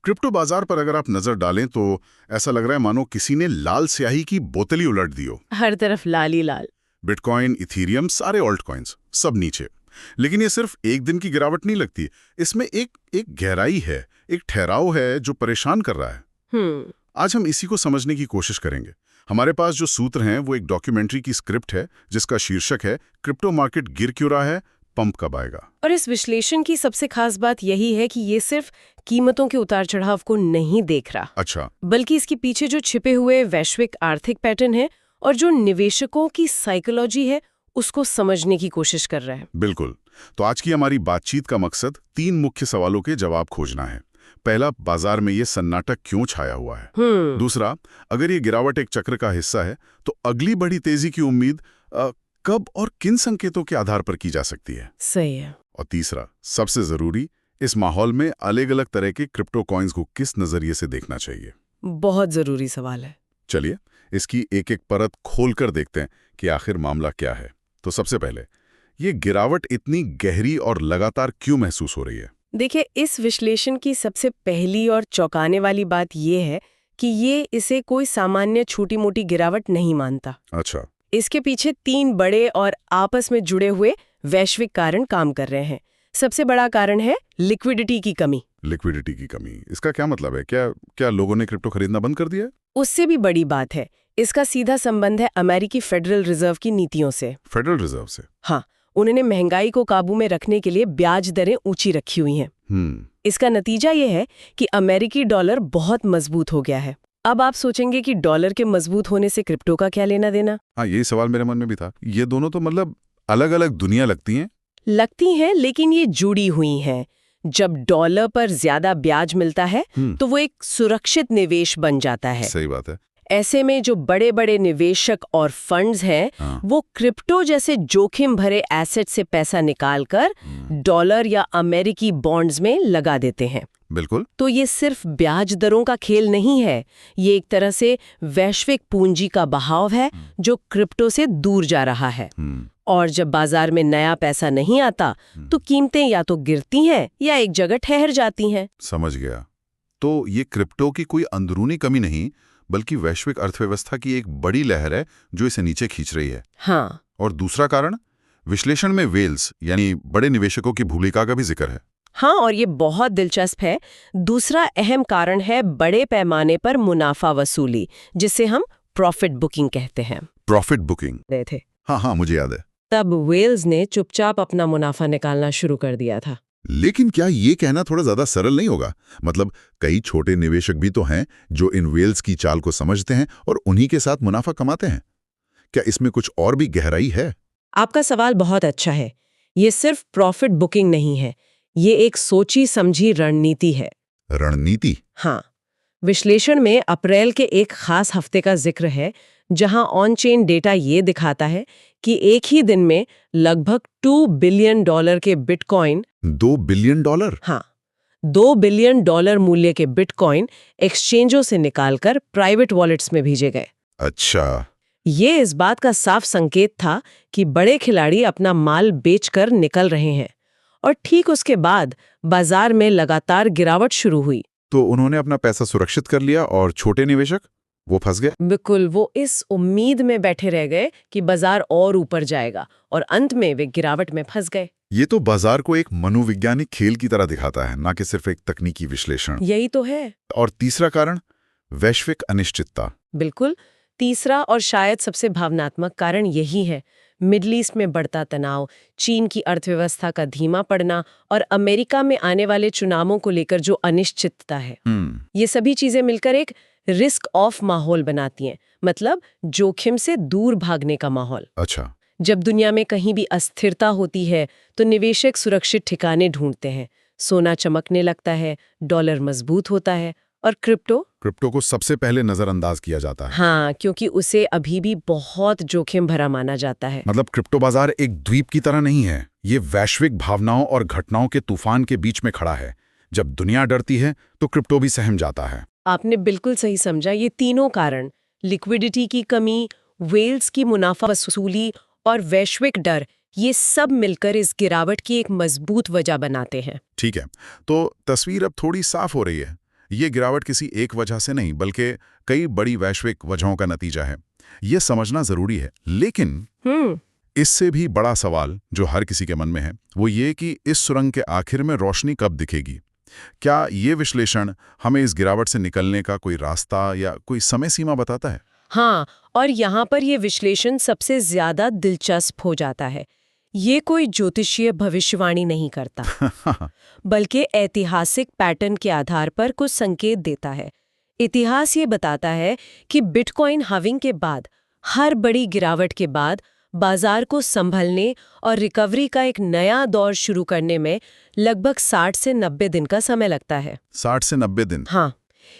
Crypto बाजार पर अगर आप नजर डालें तो ऐसा लग रहा है मानो किसी ने लाल स्याही की बोतल ही उलट दी हो। हर तरफ लाल ही लाल। बिटकॉइन, इथीरियम, सारे ऑल्ट कॉइन्स सब नीचे। लेकिन ये सिर्फ एक दिन की गिरावट नहीं लगती, इसमें एक गहराई है, एक ठहराव है जो परेशान कर रहा है। आज हम इसी को समझने की कोशिश करेंगे। हमारे पास जो सूत्र हैं वो एक डॉक्यूमेंट्री की स्क्रिप्ट है जिसका शीर्षक है क्रिप्टो मार्केट गिर क्यों रहा है, पंप कब आएगा। और इस विश्लेषण की सबसे खास बात यही है कि ये सिर्फ कीमतों के उतार चढ़ाव को नहीं देख रहा, अच्छा, बल्कि इसके पीछे जो छिपे हुए वैश्विक आर्थिक पैटर्न है और जो निवेशकों की साइकोलॉजी है उसको समझने की कोशिश कर रहा है। बिल्कुल। तो आज की हमारी बातचीत का मकसद 3 मुख्य सवालों के जवाब खोजना है। पहला, बाजार में ये सन्नाटा क्यों छाया हुआ है। दूसरा, अगर ये गिरावट एक चक्र का हिस्सा है तो अगली बड़ी तेजी की उम्मीद कब और किन संकेतों के आधार पर की जा सकती है। सही है। और तीसरा, सबसे जरूरी, इस माहौल में अलग अलग तरह के क्रिप्टो कॉइन्स को किस नजरिए से देखना चाहिए। बहुत जरूरी सवाल है। चलिए इसकी एक एक परत खोलकर देखते हैं कि आखिर मामला क्या है। तो सबसे पहले, ये गिरावट इतनी गहरी और लगातार क्यों महसूस हो रही है। देखिए, इस विश्लेषण की सबसे पहली और चौंकाने वाली बात यह है कि ये इसे कोई सामान्य छोटी मोटी गिरावट नहीं मानता। अच्छा। इसके पीछे 3 बड़े और आपस में जुड़े हुए वैश्विक कारण काम कर रहे हैं। सबसे बड़ा कारण है लिक्विडिटी की कमी। लिक्विडिटी की कमी, इसका क्या मतलब है? क्या लोगों ने क्रिप्टो खरीदना बंद कर दिया है? उससे भी बड़ी बात है, इसका सीधा संबंध है अमेरिकी फेडरल रिजर्व की नीतियों से। फेडरल रिजर्व से? हाँ, उन्होंने महंगाई को काबू में रखने के लिए ब्याज दरें ऊंची रखी हुई हैं। इसका नतीजा ये है कि अमेरिकी डॉलर बहुत मजबूत हो गया है। अब आप सोचेंगे कि डॉलर के मजबूत होने से क्रिप्टो का क्या लेना देना। हाँ, यही सवाल मेरे मन में भी था। ये दोनों तो मतलब अलग अलग दुनिया लगती हैं, लेकिन ये जुड़ी हुई हैं। जब डॉलर पर ज्यादा ब्याज मिलता है तो वो एक सुरक्षित निवेश बन जाता है। सही बात है। ऐसे में जो बड़े बड़े निवेशक और फंड्स हैं वो क्रिप्टो जैसे जोखिम भरे एसेट से पैसा निकालकर डॉलर या अमेरिकी बॉन्ड्स में लगा देते हैं। बिल्कुल। तो ये सिर्फ ब्याज दरों का खेल नहीं है, ये एक तरह से वैश्विक पूंजी का बहाव है जो क्रिप्टो से दूर जा रहा है। और जब बाजार में नया पैसा नहीं आता तो कीमतें या तो गिरती हैं या एक जगह ठहर जाती हैं। समझ गया। तो ये क्रिप्टो की कोई अंदरूनी कमी नहीं बल्कि वैश्विक अर्थव्यवस्था की एक बड़ी लहर है जो इसे नीचे खींच रही है। हाँ। और दूसरा कारण, विश्लेषण में वेल्स यानी बड़े निवेशकों की भूमिका का भी जिक्र है। हाँ, और ये बहुत दिलचस्प है। दूसरा अहम कारण है बड़े पैमाने पर मुनाफा वसूली, जिसे हम प्रॉफिट बुकिंग कहते हैं। प्रॉफिट बुकिंग गए थे। हाँ, मुझे याद है। तब वेल्स ने चुपचाप अपना मुनाफा निकालना शुरू कर दिया था। लेकिन क्या ये कहना थोड़ा ज्यादा सरल नहीं होगा? मतलब कई छोटे निवेशक भी तो हैं जो इन वेल्स की चाल को समझते हैं और उन्हीं के साथ मुनाफा कमाते हैं। क्या इसमें कुछ और भी गहराई है? आपका सवाल बहुत अच्छा है। ये सिर्फ प्रॉफिट बुकिंग नहीं है, ये एक सोची समझी रणनीति है। रणनीति? हाँ। विश्लेषण में अप्रैल के एक खास हफ्ते का जिक्र है जहां ऑन चेन डेटा ये दिखाता है कि एक ही दिन में लगभग $2 बिलियन के बिटकॉइन। $2 बिलियन? हाँ, $2 बिलियन मूल्य के बिटकॉइन एक्सचेंजों से निकालकर प्राइवेट वॉलेट्स में भेजे गए। अच्छा। ये इस बात का साफ संकेत था कि बड़े खिलाड़ी अपना माल बेचकर निकल रहे हैं। और ठीक उसके बाद बाजार में लगातार गिरावट शुरू हुई। तो उन्होंने अपना पैसा सुरक्षित कर लिया और छोटे निवेशक वो फंस गए। बिल्कुल, वो इस उम्मीद में बैठे रह गए कि बाजार और ऊपर जाएगा और अंत में वे गिरावट में फंस गए। ये तो बाजार को एक मनोवैज्ञानिक खेल की तरह दिखाता है, ना कि सिर्फ एक तकनीकी विश्लेषण। यही तो है। और तीसरा कारण, वैश्विक अनिश्चितता। बिल्कुल, तीसरा और शायद सबसे भावनात्मक कारण यही है। मिडल ईस्ट में बढ़ता तनाव, चीन की अर्थव्यवस्था का धीमा पड़ना और अमेरिका में आने वाले चुनावों को लेकर जो अनिश्चितता है, ये सभी चीजें मिलकर एक रिस्क ऑफ माहौल बनाती हैं। मतलब जोखिम से दूर भागने का माहौल। अच्छा। जब दुनिया में कहीं भी अस्थिरता होती है तो निवेशक सुरक्षित ठिकाने ढूंढते हैं। सोना चमकने लगता है, डॉलर मजबूत होता है और क्रिप्टो को सबसे पहले नजरअंदाज किया जाता है। हाँ, क्योंकि उसे अभी भी बहुत जोखिम भरा माना जाता है। मतलब क्रिप्टो बाजार एक द्वीप की तरह नहीं है, ये वैश्विक भावनाओं और घटनाओं के तूफान के बीच में खड़ा है। जब दुनिया डरती है तो क्रिप्टो भी सहम जाता है। आपने बिल्कुल सही समझा। ये तीनों कारण, लिक्विडिटी की कमी, वेल्स की मुनाफा वसूली और वैश्विक डर, ये सब मिलकर इस गिरावट की एक मजबूत वजह बनाते हैं। ठीक है, तो तस्वीर अब थोड़ी साफ हो रही है। ये गिरावट किसी एक वजह से नहीं बल्कि कई बड़ी वैश्विक वजहों का नतीजा है। ये समझना जरूरी है। लेकिन इससे भी बड़ा सवाल जो हर किसी के मन में है वो ये कि इस सुरंग के आखिर में रोशनी कब दिखेगी। क्या ये विश्लेषण हमें इस गिरावट से निकलने का कोई रास्ता या कोई समय सीमा बताता है? हाँ, और यहाँ पर ये विश्लेषण सबसे ज्यादा दिलचस्प हो जाता है। ये कोई ज्योतिषीय भविष्यवाणी नहीं करता बल्कि ऐतिहासिक पैटर्न के आधार पर कुछ संकेत देता है। इतिहास ये बताता है कि बिटकॉइन हाल्विंग के बाद, हर बड़ी गिरावट के बाद बाजार को संभलने और रिकवरी का एक नया दौर शुरू करने में लगभग 60 से 90 दिन का समय लगता है। 60 से 90 दिन? हाँ,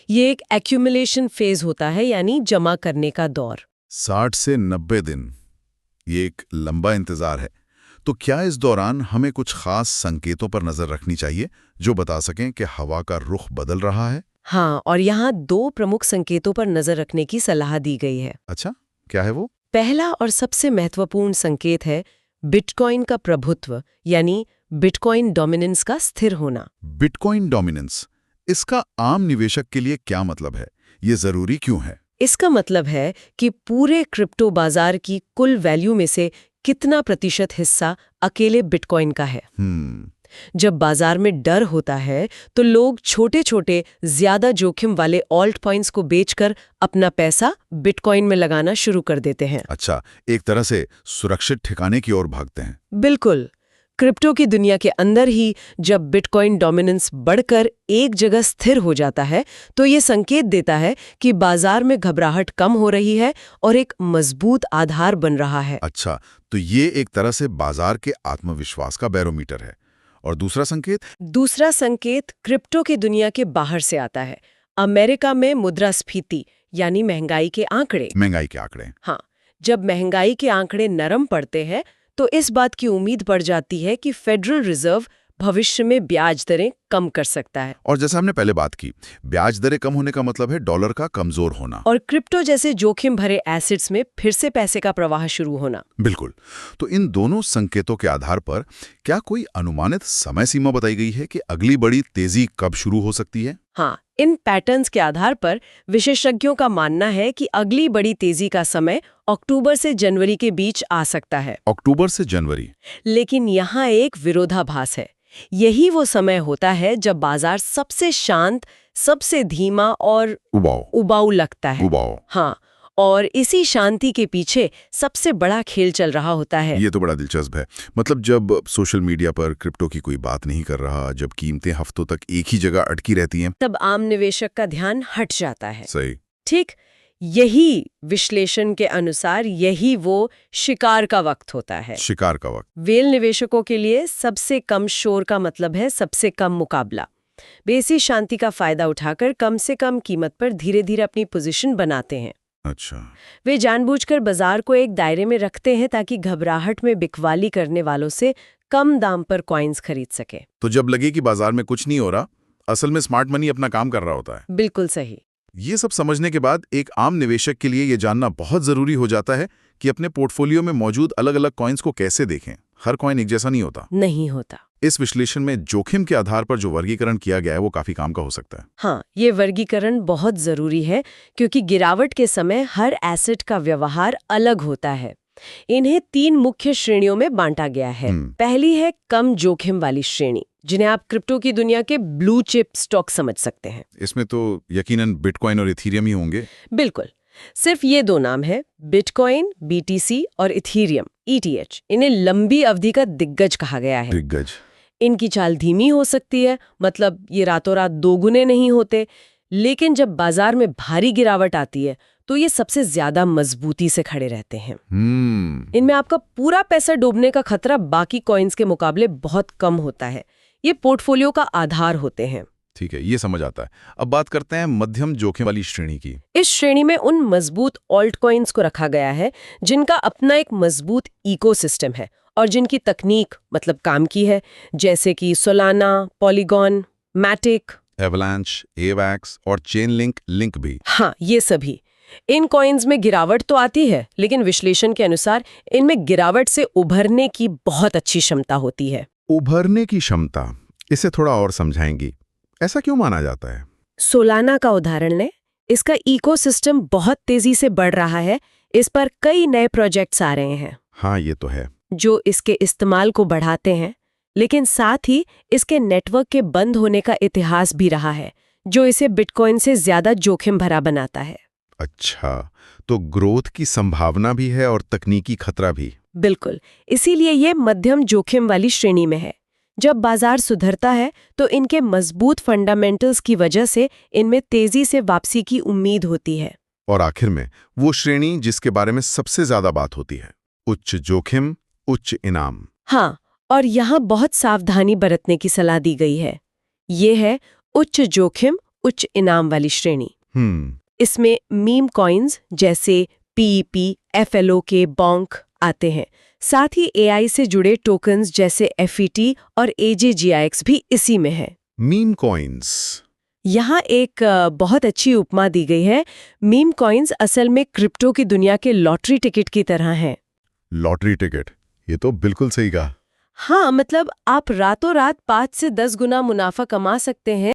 ये एक एक्यूमुलेशन फेज होता है, यानी जमा करने का दौर। 60 से 90 दिन, ये एक लंबा इंतजार है। तो क्या इस दौरान हमें कुछ खास संकेतों पर नजर रखनी चाहिए जो बता सकें कि हवा का रुख बदल रहा है? हाँ, और यहाँ 2 प्रमुख संकेतों पर नजर रखने की सलाह दी गई है। अच्छा, क्या है वो? पहला और सबसे महत्वपूर्ण संकेत है बिटकॉइन का प्रभुत्व, यानी बिटकॉइन डोमिनेंस का स्थिर होना। बिटकॉइन डोमिनेंस, इसका आम निवेशक के लिए क्या मतलब है? ये जरूरी क्यों है? इसका मतलब है कि पूरे क्रिप्टो बाजार की कुल वैल्यू में से कितना प्रतिशत हिस्सा अकेले बिटकॉइन का है। जब बाजार में डर होता है तो लोग छोटे छोटे ज्यादा जोखिम वाले ऑल्ट कॉइन्स को बेचकर अपना पैसा बिटकॉइन में लगाना शुरू कर देते हैं। अच्छा, एक तरह से सुरक्षित ठिकाने की ओर भागते हैं। बिल्कुल। क्रिप्टो की दुनिया के अंदर ही जब बिटकॉइन डोमिनेंस बढ़कर एक जगह स्थिर हो जाता है तो ये संकेत देता है कि बाजार में घबराहट कम हो रही है और एक मजबूत आधार बन रहा है। अच्छा, तो ये एक तरह से बाजार के आत्मविश्वास का बैरोमीटर है। और दूसरा संकेत? दूसरा संकेत क्रिप्टो की दुनिया के बाहर से आता है। अमेरिका में मुद्रास्फीति यानी महंगाई के आंकड़े। महंगाई के आंकड़े? हाँ, जब महंगाई के आंकड़े नरम पड़ते हैं तो इस बात की उम्मीद बढ़ जाती है कि फेडरल रिजर्व भविष्य में ब्याज दरें कम कर सकता है। और जैसे हमने पहले बात की, ब्याज दरें कम होने का मतलब है डॉलर का कमजोर होना और क्रिप्टो जैसे जोखिम भरे एसेट्स में फिर से पैसे का प्रवाह शुरू होना। बिल्कुल। तो इन दोनों संकेतों के आधार पर क्या कोई अनुमानित समय सीमा बताई गई है कि अगली बड़ी तेजी कब शुरू हो सकती है? हाँ, इन पैटर्न्स के आधार पर विशेषज्ञों का मानना है कि अगली बड़ी तेजी का समय अक्टूबर से जनवरी के बीच आ सकता है। अक्टूबर से जनवरी? लेकिन यहाँ एक विरोधाभास है। यही वो समय होता है जब बाजार सबसे शांत, सबसे धीमा और उबाऊ लगता है। हाँ, और इसी शांति के पीछे सबसे बड़ा खेल चल रहा होता है। ये तो बड़ा दिलचस्प है। मतलब जब सोशल मीडिया पर क्रिप्टो की कोई बात नहीं कर रहा, जब कीमतें हफ्तों तक एक ही जगह अटकी रहती हैं, तब आम निवेशक का ध्यान हट जाता है। सही। ठीक, यही विश्लेषण के अनुसार यही वो शिकार का वक्त होता है। शिकार का वक्त? वेल निवेशकों के लिए सबसे कम शोर का मतलब है सबसे कम मुकाबला। वे इसी शांति का फायदा उठाकर कम से कम कीमत पर धीरे धीरे अपनी पोजीशन बनाते हैं। अच्छा। वे जानबूझकर बाजार को एक दायरे में रखते हैं ताकि घबराहट में बिकवाली करने वालों से कम दाम पर कॉइन्स खरीद सके। तो जब लगे कि बाजार में कुछ नहीं हो रहा, असल में स्मार्ट मनी अपना काम कर रहा होता है। बिल्कुल सही। ये सब समझने के बाद एक आम निवेशक के लिए ये जानना बहुत जरूरी हो जाता है कि अपने पोर्टफोलियो में मौजूद अलग-अलग कॉइन्स को कैसे देखें। हर कॉइन एक जैसा नहीं होता। नहीं होता। इस विश्लेषण में जोखिम के आधार पर जो वर्गीकरण किया गया है वो काफी काम का हो सकता है। हाँ, ये वर्गीकरण बहुत जरूरी है क्योंकि गिरावट के समय हर एसेट का व्यवहार अलग होता है। इन्हें 3 मुख्य श्रेणियों में बांटा गया है। पहली है कम जोखिम वाली श्रेणी, जिन्हें आप क्रिप्टो की दुनिया के ब्लू चिप स्टॉक समझ सकते हैं। इसमें तो यकीनन बिटकॉइन और इथेरियम ही होंगे। बिल्कुल, सिर्फ ये 2 नाम है, बिटकॉइन BTC और इथेरियम ETH। इन्हें लंबी अवधि का दिग्गज कहा गया है। दिग्गज? इनकी चाल धीमी हो सकती है, मतलब ये रातों रात दोगुने नहीं होते, लेकिन जब बाजार में भारी गिरावट आती है तो ये सबसे ज्यादा मजबूती से खड़े रहते हैं। इनमें आपका पूरा पैसा डूबने का खतरा बाकी कॉइन्स के मुकाबले बहुत कम होता है। ये पोर्टफोलियो का आधार होते हैं। ठीक है, ये समझ आता है। अब बात करते हैं मध्यम जोखिम वाली श्रेणी की। इस श्रेणी में उन मजबूत ऑल्ट कॉइन्स को रखा गया है जिनका अपना एक मजबूत इकोसिस्टम है और जिनकी तकनीक मतलब काम की है, जैसे कि सोलाना, पॉलीगॉन, मैटिक, एवलांच, एवैक्स और लिंक भी। हाँ, ये सभी। इन कॉइन्स में गिरावट तो आती है, लेकिन विश्लेषण के अनुसार इनमें गिरावट से उभरने की बहुत अच्छी क्षमता होती है। उभरने की क्षमता, इसे थोड़ा और समझाएंगी? ऐसा क्यों माना जाता है? सोलाना का उदाहरण लें। इसका इकोसिस्टम बहुत तेजी से बढ़ रहा है। इस पर कई नए प्रोजेक्ट्स आ रहे हैं हाँ, ये तो है। जो इसके इस्तेमाल को बढ़ाते हैं, लेकिन साथ ही इसके नेटवर्क के बंद होने का इतिहास भी रहा है, जो इसे बिटकॉइन से ज्यादा जोखिम भरा बनाता है। अच्छा, तो ग्रोथ की संभावना भी है और तकनीकी खतरा भी। बिल्कुल, इसीलिए ये मध्यम जोखिम वाली श्रेणी में है। जब बाजार सुधरता है तो इनके मजबूत फंडामेंटल्स की वजह से इनमें तेजी से वापसी की उम्मीद होती है। और आखिर में वो श्रेणी जिसके बारे में सबसे ज्यादा बात होती है, उच्च जोखिम, उच्च इनाम। हाँ, और यहाँ बहुत सावधानी बरतने की सलाह दी गई है। ये है उच्च जोखिम, उच्च इनाम वाली श्रेणी। इसमें मीम कॉइन्स जैसे PEP, FLOK, बॉन्क आते हैं। साथ ही AI से जुड़े टोकन्स जैसे FET और AJGIX भी इसी में है। Meme coins. यहाँ एक बहुत अच्छी उपमा दी गई है। मीम कॉइन्स असल में क्रिप्टो की दुनिया के लॉटरी टिकट की तरह हैं। लॉटरी टिकट, ये तो बिल्कुल सही कहा। हाँ, मतलब आप रातों रात 5 से 10 गुना मुनाफा कमा सकते हैं